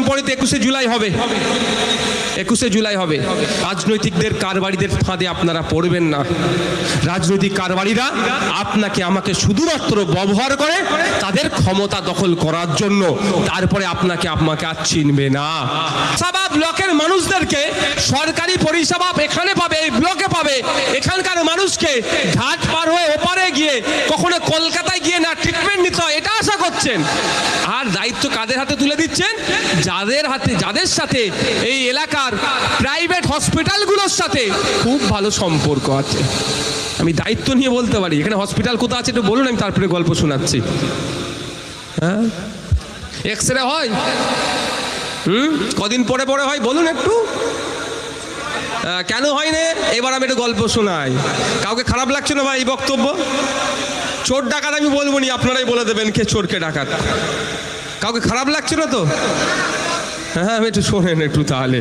পরে তো 21শে জুলাই হবে, 21শে জুলাই হবে। রাজনৈতিকদের কারবারিদের ফাঁদে আপনারা পড়বেন না। রাজনৈতিক কারবারিরা আপনাকে আমাকে শুধুমাত্র ব্যবহার করে তাদের ক্ষমতা দখল করার জন্য, তারপরে আপনাকে আমাকে আর চিনবে না। সাবা ব্লকের মানুষদেরকে সরকারি পরিষেবা এখানে পাবে, এই ব্লকে পাবে। এখানকার মানুষকে ঘাট পার হয়ে ওপারে গিয়ে কখনো কলকাতায় গিয়ে না ট্রিটমেন্ট নিতে হয়, এটা আশা করছেন। আর দায়িত্ব কাদের হাতে তুলে দিচ্ছেন? যাদের সাথে এই এলাকার প্রাইভেট হসপিটালগুলোর সাথে খুব ভালো সম্পর্ক আছে। আমি দায়িত্ব নিয়ে বলতে পারি। এখানে হসপিটাল কোথাও আছে একটু বলুন, আমি তারপরে গল্প শোনাচ্ছি। হ্যাঁ, এক্স-রে হয়? কদিন পরে পরে হয় বলুন একটু। কেন হয় না? এবার আমি একটু গল্প শোনাই। কাউকে খারাপ লাগছে না ভাই এই বক্তব্য? চোর ডাকাত আমি বলবো নি, আপনারাই বলে দেবেন কে চোর কে ডাকাত। কাউকে খারাপ লাগছে না তো? হ্যাঁ, আমি একটু শোনেন একটু তাহলে।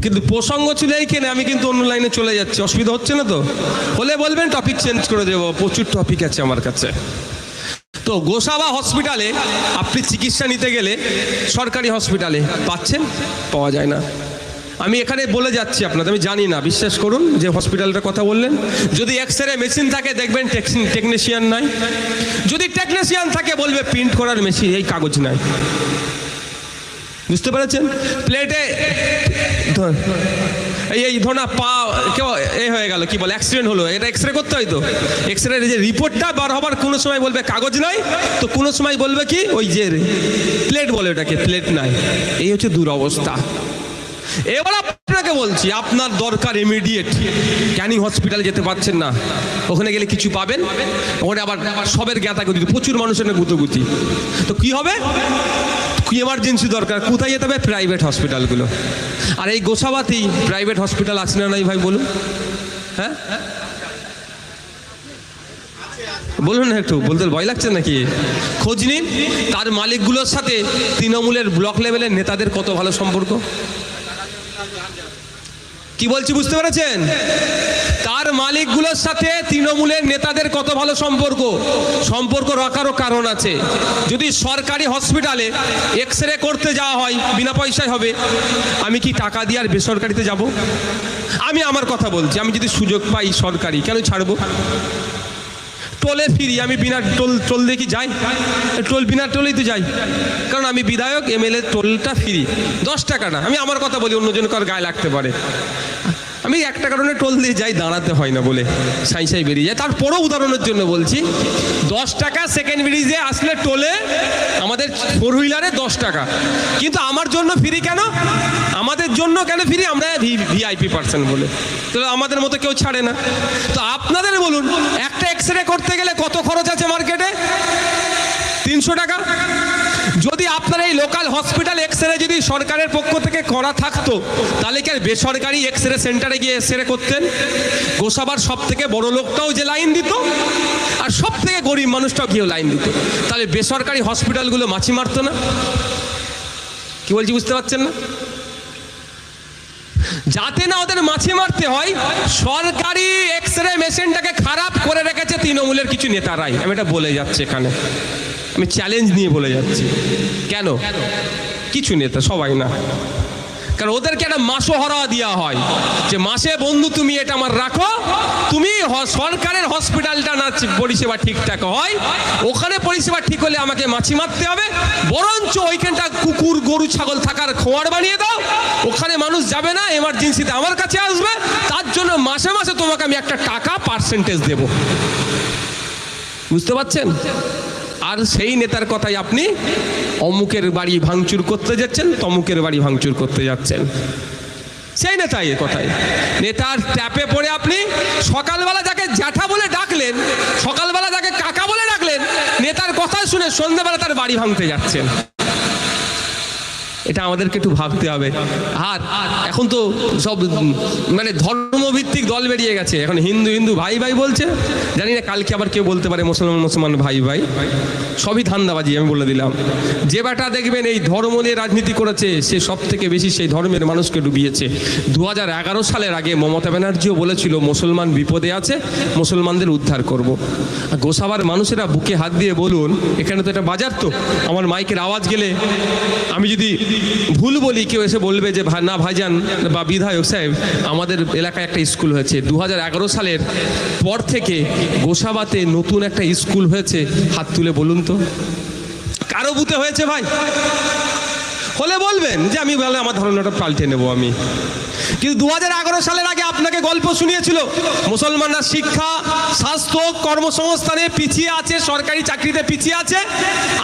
কিন্তু প্রসঙ্গ ছিল এইখানে, আমি কিন্তু অন্য লাইনে চলে যাচ্ছি। অসুবিধা হচ্ছে না তো? হলে বলবেন, টপিক চেঞ্জ করে দেবো। প্রচুর টপিক আছে আমার কাছে। তো গোসাবা হসপিটালে আপনি চিকিৎসা নিতে গেলে সরকারি হসপিটালে পাচ্ছেন? পাওয়া যায় না। আমি এখানে বলে যাচ্ছি আপনাদের, আমি জানি না, বিশ্বাস করুন। যে হসপিটালটার কথা বললেন, যদি এক্স-রে মেশিন থাকে দেখবেন টেকনিশিয়ান নাই। যদি টেকনিশিয়ান থাকে বলবে প্রিন্ট করার মেশিন, এই কাগজ নাই। বুঝতে পেরেছেন? প্লেটে এই ধরনা পা কেউ হয়ে গেল, কি বলে, অ্যাক্সিডেন্ট হলো, এটা এক্স-রে করতে হয়। তো এক্স-রে যে রিপোর্টটা বার হবার কোনো সময় বলবে কাগজ নাই, তো কোনো সময় বলবে কি ওই যে প্লেট বলে ওটাকে, প্লেট নাই। এই হচ্ছে দুরবস্থা। এবার আপনাকে বলছি, আপনার দরকার ইমিডিয়েট। ক্যানিং হসপিটালে যেতে পারছেন না, ওখানে গেলে কিছু পাবেন, ওখানে আবার সবের জ্ঞাতাগতি, প্রচুর মানুষের গুতগুতি। তো কি হবে? এমার্জেন্সি দরকার, কোথায় যেতে হবে? প্রাইভেট হসপিটালগুলো। আর এই গোসাবাতেই প্রাইভেট হসপিটাল আছে না নাই ভাই বলুন? হ্যাঁ বলুন না, একটু বলতে ভয় লাগছে নাকি? খোঁজ নিন তার মালিকগুলোর সাথে তৃণমূলের ব্লক লেভেলের নেতাদের কত ভালো সম্পর্ক। কি বলছি বুঝতে পেরেছেন? তার মালিকগুলোর সাথে তৃণমূলের নেতাদের কত ভালো সম্পর্ক রাখারও কারণ আছে। যদি সরকারি হসপিটালে এক্স-রে করতে যাওয়া হয় বিনা পয়সায় হবে, আমি কি টাকা দিয়ে আর বেসরকারিতে যাব? আমি আমার কথা বলছি, আমি যদি সুযোগ পাই সরকারি, কেন ছাড়বো? টোলে ফিরি, আমি বিনা টোল দিয়ে কি যাই? টোল বিনা টোলেই তো যাই, কারণ আমি বিধায়ক, এমএলএ। টোলটা ফ্রি, 10 টাকা না। আমি আমার কথা বলি, অন্যজন কার গায়ে লাগতে পারে। আমি একটা কারণে টোল দিয়ে যাই, দাঁড়াতে হয় না বলে সাই বেরিয়ে যায়। তারপরও উদাহরণের জন্য বলছি, 10 টাকা সেকেন্ড ব্রিজে আসলে টোলে আমাদের 4 হুইলারে 10 টাকা, কিন্তু আমার জন্য ফ্রি কেন? আমাদের জন্য কেন ফ্রি? আমরা ভিআইপি পার্সন বলে, তো আমাদের মতো কেউ ছাড়ে না। তো আপনাদের বলুন, একটা এক্স-রে করতে গেলে কত খরচ আছে মার্কেটে? 300 টাকা। যদি আপনার এই লোকাল হসপিটাল এক্স-রে যদি সরকারের পক্ষ থেকে করা থাকতো, তাহলে কি আর বেসরকারি এক্স-রে সেন্টারে গিয়ে এক্স-রে করতেন? গোসাবার সব থেকে বড় লোকটাও যে লাইন দিত, আর সব থেকে গরিব মানুষটাও গিয়েও লাইন দিত, তাহলে বেসরকারি হসপিটালগুলো মাছি মারতো না? কি বলছি বুঝতে পারছেন না? যাতে না ওদের মাছি মারতে হয়, সরকারি এক্স-রে মেশিনটাকে খারাপ করে রেখেছে তৃণমূলের কিছু নেতারাই। আমি এটা বলে যাচ্ছি এখানে, আমি চ্যালেঞ্জ নিয়ে বলে যাচ্ছি। কেন? কিছু নেতা, সবাই না। কারণ ওদেরকে একটা মাসোহারা দেওয়া হয় যে মাসে বন্ধু তুমি এটা আমার রাখো, তুমি সরকারের হসপিটালটা না পরিষেবা ঠিকঠাক হয়, ওখানে পরিষেবা ঠিক হলে আমাকে মাছি মারতে হবে, বরঞ্চ ওইখানটা কুকুর গরু ছাগল থাকার খোয়ার বানিয়ে দাও, ওখানে মানুষ যাবে না, এমার্জেন্সিতে আমার কাছে আসবে, তার জন্য মাসে মাসে তোমাকে আমি একটা টাকা পার্সেন্টেজ দেব। বুঝতে পারছেন? আর সেই নেতার কথাই আপনি অমুকের বাড়ি ভাঙচুর করতে যাচ্ছেন, তমুকের বাড়ি ভাঙচুর করতে যাচ্ছেন। সেই নেতাই কথাই, নেতার ট্যাপে পড়ে আপনি সকালবেলা যাকে জ্যাঠা বলে ডাকলেন, সকালবেলা যাকে কাকা বলে ডাকলেন, নেতার কথা শুনে সন্ধ্যাবেলা তার বাড়ি ভাঙতে যাচ্ছেন। এটা আমাদেরকে একটু ভাবতে হবে। আর এখন তো সব মানে ধর্মভিত্তিক দল বেরিয়ে গেছে, এখন হিন্দু হিন্দু ভাই ভাই বলছে, জানি না কালকে আবার কেউ বলতে পারে মুসলমান মুসলমান ভাই ভাই। সবই ধান্দাবাজি, আমি বলে দিলাম। যে বেটা দেখবেন এই ধর্ম নিয়ে রাজনীতি করেছে, সে সব থেকে বেশি সেই ধর্মের মানুষকে ডুবিয়েছে। 2011 সালের আগে মমতা ব্যানার্জিও বলেছিল মুসলমান বিপদে আছে, মুসলমানদের উদ্ধার করব। গোসাবার মানুষেরা বুকে হাত দিয়ে বলুন, এখানে তো এটা বাজার, তো আমার মাইকের আওয়াজ গেলে আমি যদি ভুল বলি কেউ এসে বলবে যে না ভাইজান বা বিধায়ক সাহেব, আমাদের এলাকায় একটা স্কুল হয়েছে 2011 সালের পর থেকে গোসাবাতে নতুন একটা স্কুল হয়েছে, হাত তুলে বলুন তো কারো বুতে হয়েছে ভাই? হলে বলবেন যে আমি বলে আমার ধারণাটা পাল্টে নেব আমি। কিন্তু 2011 সালের আগে আপনাকে গল্প শুনিয়েছিল মুসলমানরা শিক্ষা, স্বাস্থ্য, কর্মসংস্থানে পিছিয়ে আছে, সরকারি চাকরিতে পিছিয়ে আছে,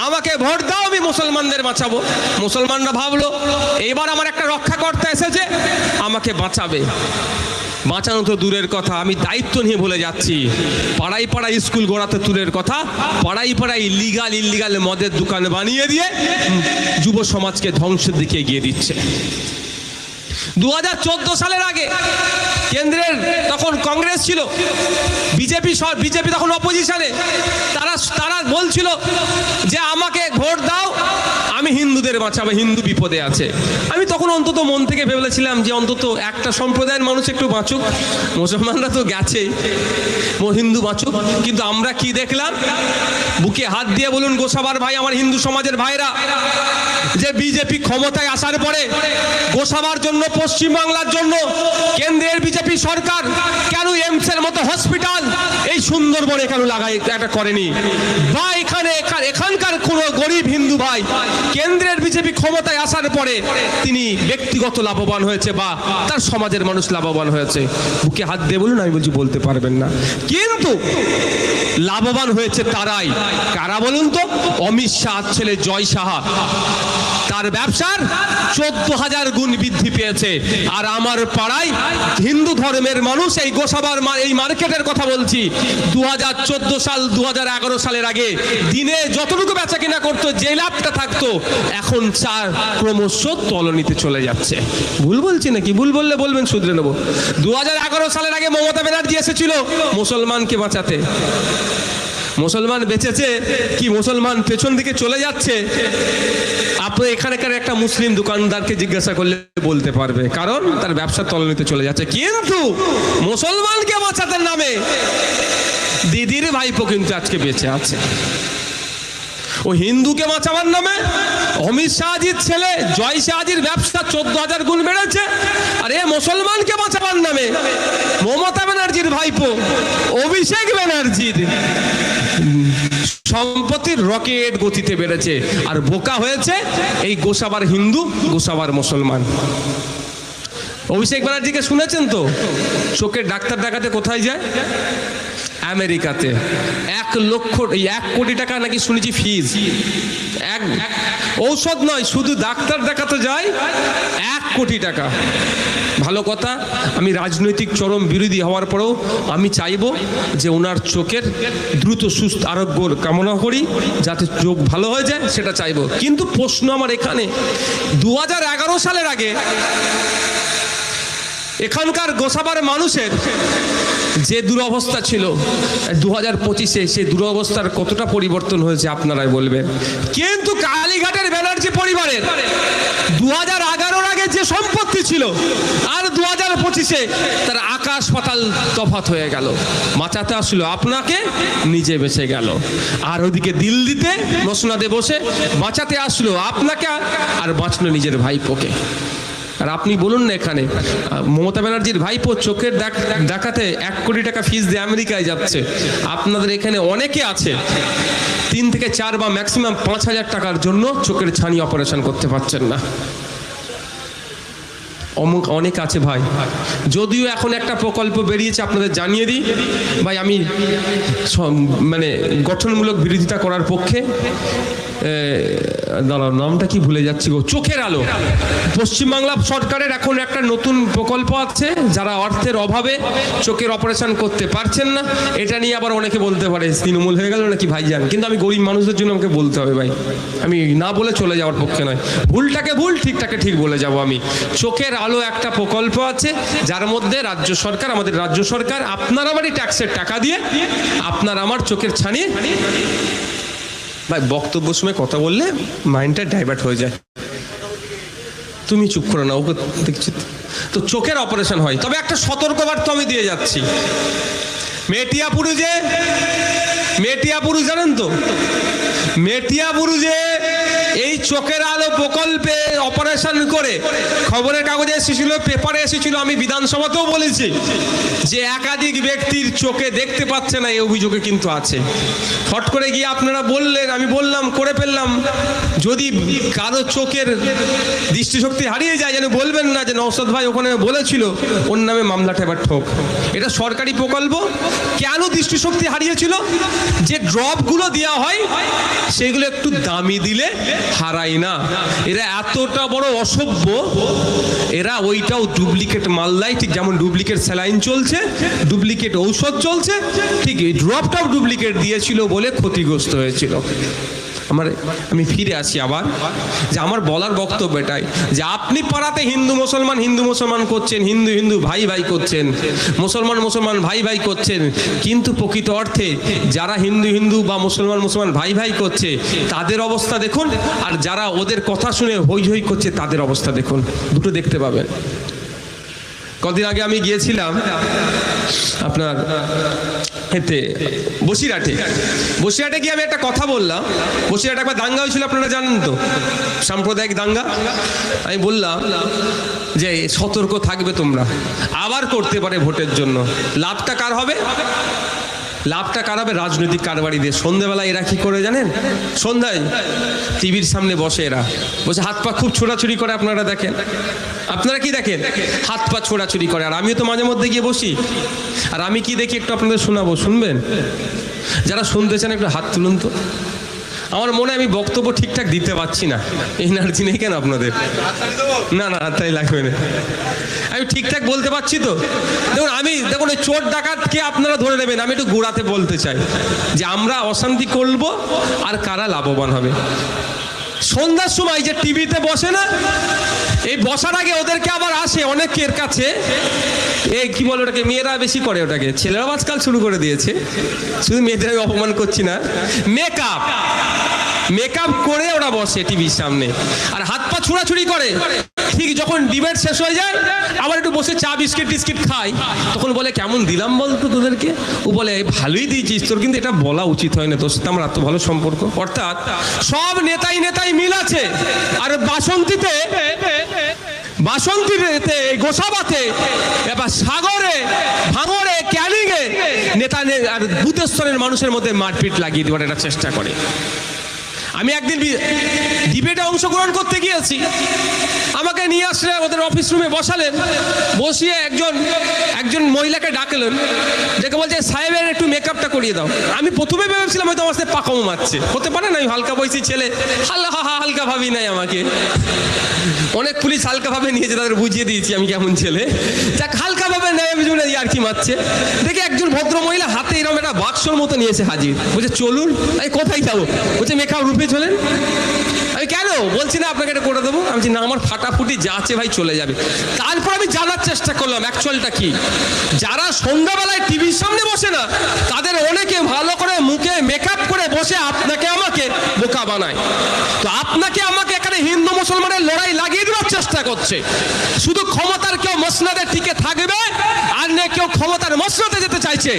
আমাকে ভোট দাও আমি মুসলমানদের বাঁচাবো। মুসলমানরা ভাবলো এবার আমার একটা রক্ষাকর্তা এসেছে, আমাকে বাঁচাবে। বাঁচানো তো দূরের কথা, আমি দায়িত্ব নিয়ে বলে যাচ্ছি, পাড়ায় পাড়ায় স্কুল গড়াতে দূরের কথা, পাড়ায় পাড়ায় ইলিগাল মদের দোকান বানিয়ে দিয়ে যুব সমাজকে ধ্বংসের দিকে এগিয়ে দিচ্ছে। 2014 সালের আগে কেন্দ্রের তখন কংগ্রেস ছিল, বিজেপি তখন অপোজিশনে, তারা বলছিল যে আমাকে ভোট দাও আমি হিন্দুদের বাঁচাবো, হিন্দু বিপদে আছে। আমি তখন অন্তত মন থেকে ভেবেছিলাম যে অন্তত একটা সম্প্রদায়ের মানুষ একটু বাঁচুক, মুসলমানরা তো গেছেই, হিন্দু বাঁচুক। কিন্তু আমরা কি দেখলাম? বুকে হাত দিয়ে বলুন গোসাবার ভাই, আমার হিন্দু সমাজের ভাইরা, যে বিজেপি ক্ষমতায় আসার পরে গোসাবার জন্য, পশ্চিমবাংলার জন্য কেন্দ্রের বিজেপি সরকার কেন এমসের মতো হসপিটাল এই সুন্দরবনে কেন এটা করেনি? বা এখানকার কোন গরিব হিন্দু ভাই কেন্দ্রের বিজেপি ক্ষমতায় আসার পরে তিনি ব্যক্তিগত লাভবান হয়েছে বা তার সমাজের মানুষ লাভবান হয়েছে? বুকে হাত দিয়ে বলুন, আমি বলছি বলতে পারবেন না। কিন্তু লাভবান হয়েছে তারাই, কারা বলুন তো? অমিত শাহ ছেলে জয় সাহা, তার ব্যবসার 14,000 গুণ বৃদ্ধি পেয়েছে। আর আমার পাড়ায় হিন্দু ধর্মের মানুষ, এই গোসাবার এই মার্কেটের কথা বলছি, 2014 সাল 2011 সালের আগে দিনে যতটুকু বেচা কিনা করতো, যে লাভটা থাকতো, এখন ক্রমশ তলনিতে চলে যাচ্ছে। ভুল বলছি নাকি? ভুল বললে বলবেন, শুধরে নেব। 2011 সালের আগে মমতা ব্যানার্জি এসেছিল মুসলমানকে বাঁচাতে। মুসলমান বেঁচেছে কি মুসলমান পেছন দিকে চলে যাচ্ছে? আপনি এখানকার একটা মুসলিম দোকানদারকে জিজ্ঞাসা করলে বলতে পারবে, কারণ তার ব্যবসা তলনিতে চলে যাচ্ছে। কিন্তু মুসলমানকে বাঁচাতে নামে দিদির ভাইপো কিন্তু আজকে বেঁচে আছে। ও হিন্দুকে বাঁচাবার নামে অমিত শাহজির ছেলে জয় শাহজির ব্যবসা 14,000 গুণ বেড়েছে। আর এ মুসলমানকে বাঁচাবার নামে মমতা ব্যানার্জির ভাইপো অভিষেক ব্যানার্জির সম্পত্তির রকেট গতিতে বেড়েছে। আর বোকা হয়েছে এই গোসাবার হিন্দু, গোসাবার মুসলমান। অভিষেক ব্যানার্জিকে শুনেছেন তো? চোখের ডাক্তার দেখাতে কোথায় যায়? আমেরিকাতে। 1 কোটি টাকা নাকি শুনেছি ফিজ। ঔষধ নয়, শুধু ডাক্তার দেখাতে যায় 1 কোটি টাকা। ভালো কথা, আমি রাজনৈতিক চরম বিরোধী হওয়ার পরেও আমি চাইবো যে ওনার চোখের দ্রুত সুস্থ আরোগ্য কামনা করি, যাতে চোখ ভালো হয়ে যায়, সেটা চাইবো। কিন্তু প্রশ্ন আমার এখানে, 2011 সালের আগে এখানকার গোসাবার মানুষের যে দুরবস্থা ছিল, 2025-এ সেই দুরবস্থার কতটা পরিবর্তন হয়েছে আপনারাই বলবেন। কিন্তু কালীঘাটের ব্যানার্জি পরিবারের 2011-র আগে যে সম্পত্তি ছিল আর 2025-এ তার আকাশ পাতাল তফাৎ হয়ে গেল। বাঁচাতে আসলো আপনাকে, নিজে বেঁচে গেল। আর ওদিকে দিল্লিতে মসনাদে বসে বাঁচাতে আসলো আপনাকে, আর বাঁচলো নিজের ভাইপোকে। আর আপনি বলুন না, এখানে মমতা ব্যানার্জির ভাইপো চোখের দেখাতে 1 কোটি টাকা ফিস দিয়ে আমেরিকায় যাচ্ছে। আপনাদের এখানে অনেকে আছে 3 থেকে 4 বা ম্যাক্সিমাম 5,000 টাকার জন্য চোখের ছানি অপারেশন করতে পারছেন না। অনেক আছে ভাই। যদিও এখন একটা প্রকল্প বেরিয়েছে, আপনাদের জানিয়ে দিই ভাই, আমি মানে গঠনমূলক বিরোধিতা করার পক্ষে। দাঁড়াও, নামটা কি ভুলে যাচ্ছি গো, চোখের আলো। পশ্চিমবাংলা সরকারের এখন একটা নতুন প্রকল্প আছে, যারা অর্থের অভাবে চোখের অপারেশন করতে পারছেন না, এটা নিয়ে আবার অনেকে বলতে পারে তৃণমূল হয়ে গেল নাকি ভাইজান, কিন্তু আমি গরিব মানুষদের জন্য আমাকে বলতে হবে ভাই, আমি না বলে চলে যাওয়ার পক্ষে নয়, ভুলটাকে ভুল ঠিকটাকে ঠিক বলে যাব আমি। চোখের আলো একটা প্রকল্প আছে, যার মধ্যে রাজ্য সরকার, আমাদের রাজ্য সরকার আপনার আমারই ট্যাক্সের টাকা দিয়ে আপনার আমার চোখের ছানি, ভাই বক্তব্য সময় কথা বললে মাইন্ডটা ডাইভার্ট হয়ে যায়, তুমি চুপ করো না, ওকে দেখছি তো চোখের অপারেশন হয়। তবে একটা সতর্কবার্তা আমি দিয়ে যাচ্ছি, মেটিয়াপুরু জানেন তো, মেটিয়াপুরুজে এই চোখের আলো প্রকল্পে অপারেশন করে খবরের কাগজে এসেছিল, পেপারে এসেছিল, আমি বিধানসভাতেও বলেছি যে একাধিক ব্যক্তির চোখে দেখতে পাচ্ছে না, এই অভিযোগে কিন্তু আছে। হট করে গিয়ে আপনারা বললেন, আমি বললাম, করে ফেললাম, যদি কারো চোখের দৃষ্টিশক্তি হারিয়ে যায় যেন বলবেন না যে নওশাদ ভাই ওখানে বলেছিল, ওর নামে মামলাটা এবার ঠোক। এটা সরকারি প্রকল্প। কেন দৃষ্টিশক্তি হারিয়েছিল? যে ড্রপগুলো দেওয়া হয় সেগুলো একটু দামি দিলে হারায় না। এরা এতটা বড় অসভ্য, এরা ওইটাও ডুপ্লিকেট মাল দেয়, ঠিক যেমন ডুপ্লিকেট স্যালাইন চলছে, ডুপ্লিকেট ঔষধ চলছে, ঠিক এই ড্রপটাও ডুপ্লিকেট দিয়েছিল বলে ক্ষতিগ্রস্ত হয়েছিল। আমি ফিরে আসি আবার, যে আমার বলার বক্তব্য এটাই, যে আপনি পাড়াতে হিন্দু মুসলমান করছেন, হিন্দু ভাই ভাই করছেন, মুসলমান ভাই ভাই করছেন, কিন্তু প্রকৃত অর্থে যারা হিন্দু বা মুসলমান ভাই ভাই করছে তাদের অবস্থা দেখুন, আর যারা ওদের কথা শুনে হই হই করছে তাদের অবস্থা দেখুন, দুটো দেখতে পাবেন। কদিন আগে আমি গিয়েছিলাম আপনার বসিরহাটে গিয়ে আমি একটা কথা বললাম। বসিরহাটে একবার দাঙ্গা হয়েছিল, আপনারা জানেন তো, সাম্প্রদায়িক দাঙ্গা। আমি বললাম যে সতর্ক থাকবে তোমরা, আবার করতে পারে ভোটের জন্য। লাভটা কার হবে? রাজনৈতিক কারবারিদের। সন্ধ্যাবেলা এরা কি করে জানেন? সন্ধ্যায় টিভির সামনে বসে, এরা বসে হাত পা খুব ছোড়াছুড়ি করে। আপনারা দেখেন, আপনারা কি দেখেন? হাত পা ছোড়াছুড়ি করে। আর আমিও তো মাঝে মধ্যে গিয়ে বসি, আর আমি কি দেখি একটু আপনাদের শোনাবো, শুনবেন? যারা শুনতে চান একটু হাত তুলুন তো। আমার মনে হয় আমি বক্তব্য ঠিকঠাক দিতে পারছি না, এনার্জি নেই কেন আপনাদের? না তাই লাগবে না, আমি ঠিকঠাক বলতে পারছি তো। দেখুন ওই চোর ডাকাতকে আপনারা ধরে নেবেন, আমি একটু গোড়াতে বলতে চাই যে আমরা অশান্তি করব আর কারা লাভবান হবে। সন্ধ্যার সময় যে টিভিতে বসে না, এই বসার আগে ওদেরকে আবার আসে অনেকের কাছে, এই কি বলে ওটাকে, মেয়েরা বেশি করে ওটাকে, ছেলেরাও আজকাল শুরু করে দিয়েছে, শুধু মেয়েদের অপমান করছি না, মেকআপ করে ওরা বসে টিভির সামনে আর হাত পা ছোড়াছুড়ি করে। ঠিক যখন ডিবেট শেষ হয়ে যায় আবার একটু বসে চা বিস্কিট খাই, তখন বলে কেমন দিলাম বলতো তোদেরকে? ও বলে ভালোই দিয়েছিস, তোর কিন্তু এটা বলা উচিত হয় না, তোর সাথে আমার এত ভালো সম্পর্ক। অর্থাৎ সব নেতাই মিল আছে। আর বাসন্তীতে, গোসাবাতে, এবার সাগরে, ভাঙরে, ক্যানিংয়ে নেতা আর বুথস্তরের মানুষের মধ্যে মারপিট লাগিয়ে দেওয়ার একটা চেষ্টা করে। আমি একদিন ডিবেটে অংশগ্রহণ করতে গিয়েছি, আমাকে নিয়ে আসলে ওদের অফিস রুমে বসালেন, বসিয়ে একজন মহিলাকে ডাকলেন, ডেকে বলছে সাহেবের একটু মেকআপটা করিয়ে দাও। আমি প্রথমে ভেবেছিলাম হয়তো আমার সাথে পাকামো মারছে, হতে পারে না, আমি হালকা বয়সী ছেলে, হালকা ভাবি নাই আমাকে। অনেক পুলিশ হালকা ভাবে নিয়েছে, তাদের বুঝিয়ে দিয়েছি আমি কেমন ছেলে, যাক হালকা ভাবে নেয়, আমি আর কি মারছে। দেখি একজন ভদ্র মহিলা হাতে এরকম একটা বাক্সর মতো নিয়েছে হাজির, বলছে চলুন। আমি কোথায় যাবো? বলছে মেকআপ রূপে চলেন। আমি কেন? বলছি না আপনাকে এটা করে দেবো। আমি বলছি না, আমার ফাটাফুটি যা আছে ভাই চলে যাবে। তারপর আমি জানার চেষ্টা করলাম অ্যাকচুয়ালটা কি। যারা সন্ধ্যাবেলায় টিভির সামনে বসে না, তাদের অনেকে ভালো করে মুখে মেকআপ করে বসে আপনাকে আমাকে বোকা বানায়। তো আপনাকে আমাকে এখানে হিন্দু মুসলমানের লড়াই লাগিয়ে দেওয়ার চেষ্টা করছে। শুধু ক্ষমতার কেউ মসনদে টিকে থাকবে, আর না কেউ ক্ষমতার মসনদে যেতে চাইছে।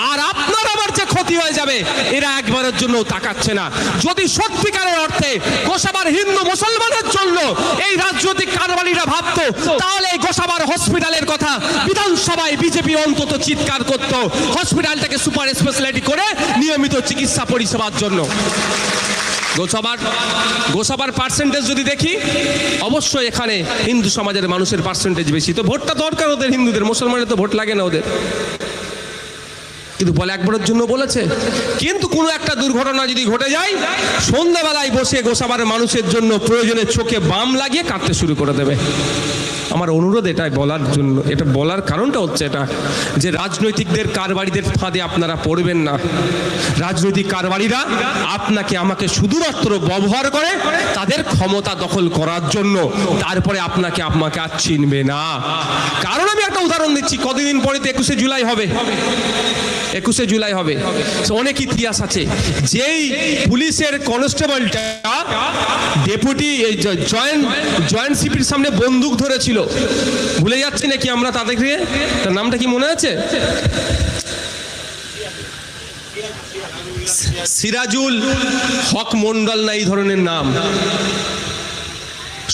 আর আপনার আমার যে ক্ষতি হয়ে যাবে, এরা একবারের জন্য তাকাচ্ছে না। যদি সত্যিকারের অর্থে গোসাবার হিন্দু মুসলমানের জন্য এই রাজনৈতিক কারবারিরা ভাবতো, তাহলে এই গোসাবার হসপিটালের কথা বিধানসভায় বিজেপি অন্তত চিৎকার করত, হসপিটালটাকে সুপার স্পেশালিটি করে নিয়মিত চিকিৎসা পরিষেবার জন্য। গোসাবার পার্সেন্টেজ যদি দেখি, অবশ্যই এখানে হিন্দু সমাজের মানুষের পার্সেন্টেজ বেশি। তো ভোটটা দরকার ওদের, হিন্দুদের, মুসলমানের তো ভোট লাগে না ওদের। কিন্তু বলে একবারের জন্য বলেছে। কিন্তু কোনো একটা দুর্ঘটনা যদি ঘটে যায়, সন্ধ্যাবেলায় বসে গোসাবার মানুষের জন্য প্রয়োজনে চোখে বাম লাগিয়ে কাঁদতে শুরু করে দেবে। আমার অনুরোধ এটাই বলার জন্য, এটা বলার কারণটা হচ্ছে এটা যে রাজনৈতিকদের কারবারিদের ফাঁদে আপনারা পড়বেন না। রাজনৈতিক কারবারিরা আপনাকে আমাকে শুধুমাত্র ব্যবহার করে তাদের ক্ষমতা দখল করার জন্য, তারপরে আপনাকে আমাকে আর চিনবে না। কারণ আমি একটা উদাহরণ দিচ্ছি, কতদিন পরে তো 21শে জুলাই হবে, 21শে জুলাই হবে। অনেক ইতিহাস আছে। যেই পুলিশের কনস্টেবলটা ডেপুটি জয়েন্ট সিপির সামনে বন্দুক ধরেছিল, ভুলে যাচ্ছি নাকি আমরা তাদেরকে, তার নামটা কি মনে আছে? সিরাজুল হক মন্ডল না এই ধরনের নাম।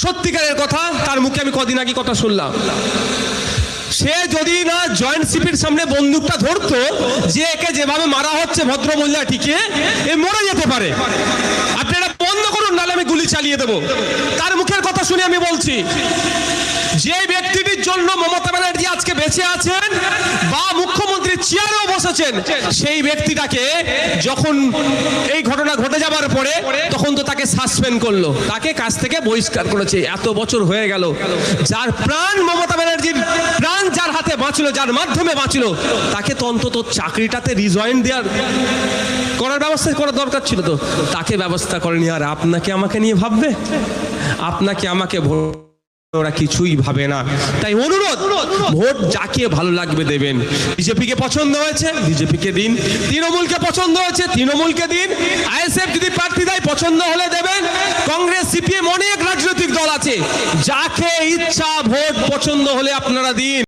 সত্যিকারের কথা, তার মুখে আমি কদিন আগে কথা শুনলাম। সে যদি না জয়েন্ট সিপির সামনে বন্দুকটা ধরতো, যে একে যেভাবে মারা হচ্ছে ভদ্র মহিলাটিকে, এ মরে যেতে পারে। আপনারা বন্ধ করুন, নাহলে আমি গুলি চালিয়ে দেবো। তার মুখের কথা শুনে আমি বলছি, যে ব্যক্তিটির জন্য মমতা ব্যানার্জি আজকে বেঁচে আছেন বা মুখ্যমন্ত্রীর চেয়ারেও বসেছেন, সেই ব্যক্তিটাকে যখন এই ঘটনা ঘটে যাবার পরে তখন তো তাকে সাসপেন্ড করলো, তাকে কাজ থেকে বহিষ্কার করেছে। এত বছর হয়ে গেল, যার প্রাণ মমতা ব্যানার্জির প্রাণ যার হাতে বাঁচলো, যার মাধ্যমে বাঁচলো, তাকে তো অন্তত চাকরিটাতে রিজয়েন দেওয়ার করার ব্যবস্থা করার দরকার ছিল, তো তাকে ব্যবস্থা করেনি। আর আপনাকে আমাকে নিয়ে ভাববে? আপনাকে আমাকে ওরা কিছুই ভাবে না। তাই অনুরোধ, ভোট যাকে ভালো লাগবে দেবেন। বিজেপিকে পছন্দ হয়েছে বিজেপিকে দিন, তৃণমূলকে পছন্দ হয়েছে তৃণমূলকে দিন, আইএসএফ যদি প্রার্থী দেয় পছন্দ হলে দেবেন, কংগ্রেস সিপিএম অনেক রাজনৈতিক দল আছে, যাকে ইচ্ছা ভোট পছন্দ হলে আপনারা দিন।